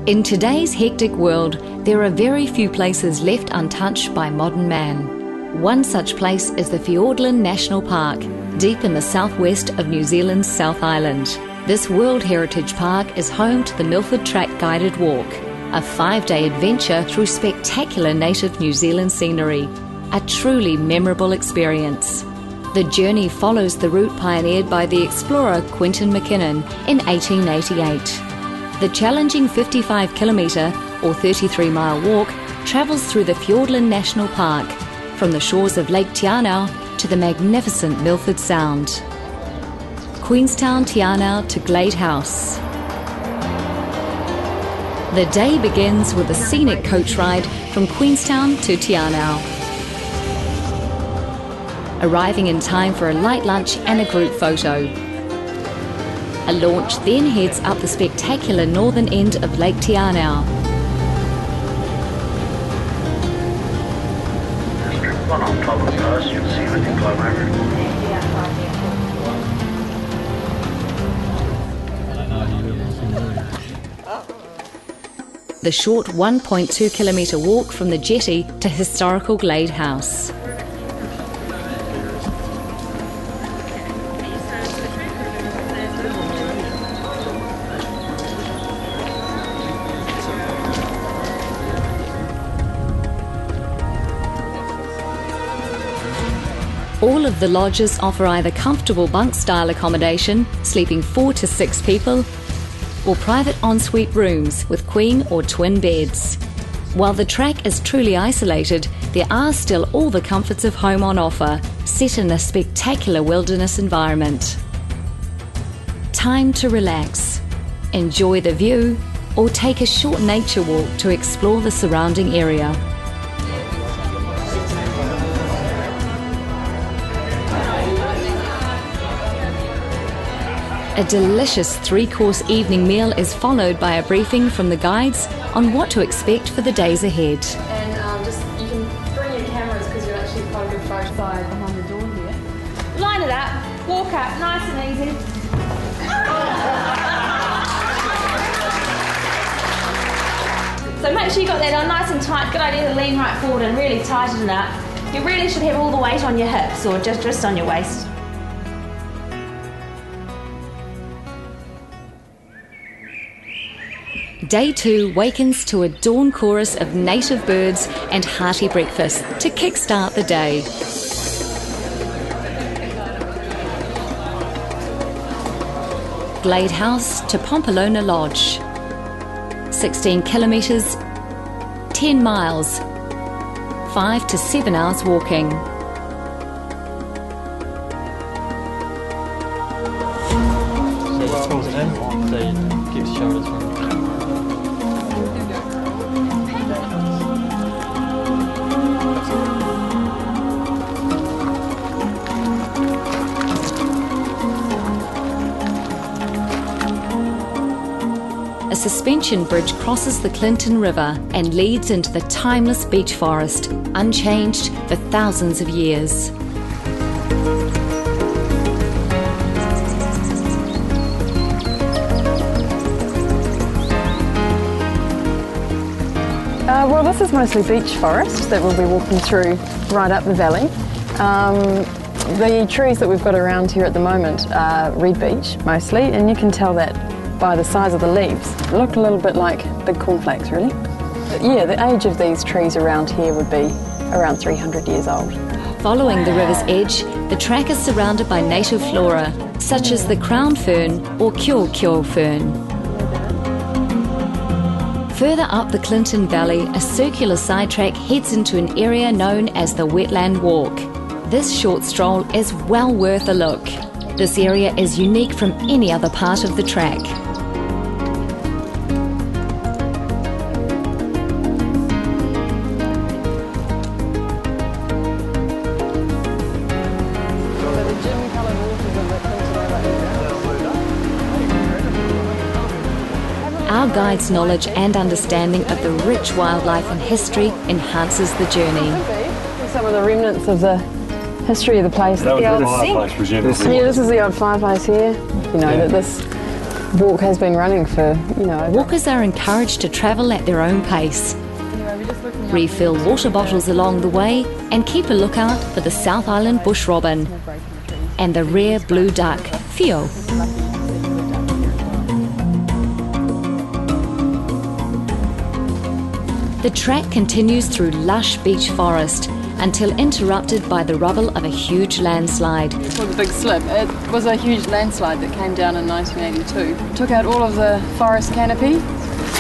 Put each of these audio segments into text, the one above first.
In today's hectic world, there are very few places left untouched by modern man. One such place is the Fiordland National Park, deep in the southwest of New Zealand's South Island. This World Heritage Park is home to the Milford Track Guided Walk, a 5-day adventure through spectacular native New Zealand scenery, a truly memorable experience. The journey follows the route pioneered by the explorer Quentin McKinnon in 1888. The challenging 55-kilometre or 33-mile walk travels through the Fiordland National Park, from the shores of Lake Te Anau to the magnificent Milford Sound. Queenstown Te Anau to Glade House. The day begins with a scenic coach ride from Queenstown to Te Anau. Arriving in time for a light lunch and a group photo. A launch then heads up the spectacular northern end of Lake Te Anau. One on top of us, you'll see when you climb over. The short 1.2-kilometre walk from the jetty to historical Glade House. All of the lodges offer either comfortable bunk-style accommodation, sleeping 4 to 6 people, or private ensuite rooms with queen or twin beds. While the track is truly isolated, there are still all the comforts of home on offer, set in a spectacular wilderness environment. Time to relax, enjoy the view, or take a short nature walk to explore the surrounding area. A delicious 3-course evening meal is followed by a briefing from the guides on what to expect for the days ahead. And you can bring your cameras because you're actually quite a good photo side behind the door here. Line it up, walk up, nice and easy. So make sure you got that on nice and tight. Good idea to lean right forward and really tighten it up. You really should have all the weight on your hips or just on your waist. Day 2 wakens to a dawn chorus of native birds and hearty breakfast to kickstart the day. Glade House to Pompolona Lodge. 16 kilometres, 10 miles, 5 to 7 hours walking. A suspension bridge crosses the Clinton River and leads into the timeless beech forest, unchanged for thousands of years. Well, this is mostly beech forest that we'll be walking through right up the valley. The trees that we've got around here at the moment are reed beech mostly, and you can tell that by the size of the leaves. They look a little bit like big cornflakes, really. But yeah, the age of these trees around here would be around 300 years old. Following the river's edge, the track is surrounded by native flora, such as the crown fern or kyo fern. Further up the Clinton Valley, a circular sidetrack heads into an area known as the Wetland Walk. This short stroll is well worth a look. This area is unique from any other part of the track. Our guide's knowledge and understanding of the rich wildlife and history enhances the journey. Some of the remnants of the history of the place. That was the fireplace, presumably. Yeah, this is the old fireplace here. You know that this walk has been running for, Walkers are encouraged to travel at their own pace. Refill water bottles along the way and keep a lookout for the South Island bush robin and the rare blue duck, Theo. The track continues through lush beech forest until interrupted by the rubble of a huge landslide. It's called the Big Slip. It was a huge landslide that came down in 1982. Took out all of the forest canopy,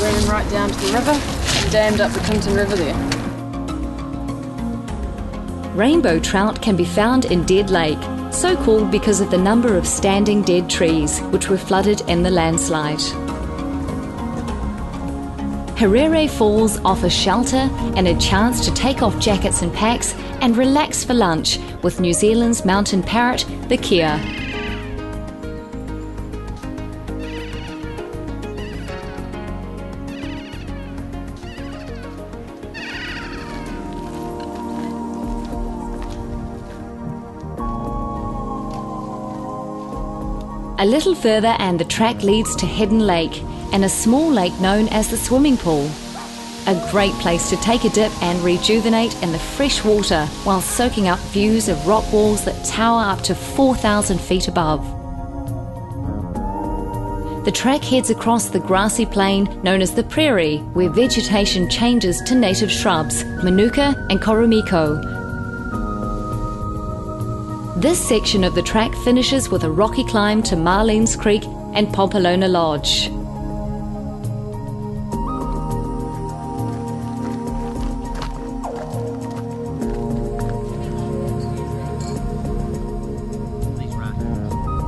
ran right down to the river and dammed up the Clinton River there. Rainbow trout can be found in Dead Lake, so called because of the number of standing dead trees which were flooded in the landslide. Herere Falls offers shelter and a chance to take off jackets and packs and relax for lunch with New Zealand's mountain parrot, the kea. A little further and the track leads to Hidden Lake and a small lake known as the swimming pool. A great place to take a dip and rejuvenate in the fresh water while soaking up views of rock walls that tower up to 4,000 feet above. The track heads across the grassy plain known as the prairie, where vegetation changes to native shrubs, manuka and koromiko. This section of the track finishes with a rocky climb to Marlene's Creek and Pompolona Lodge.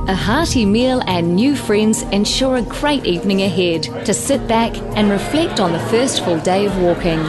A hearty meal and new friends ensure a great evening ahead to sit back and reflect on the first full day of walking.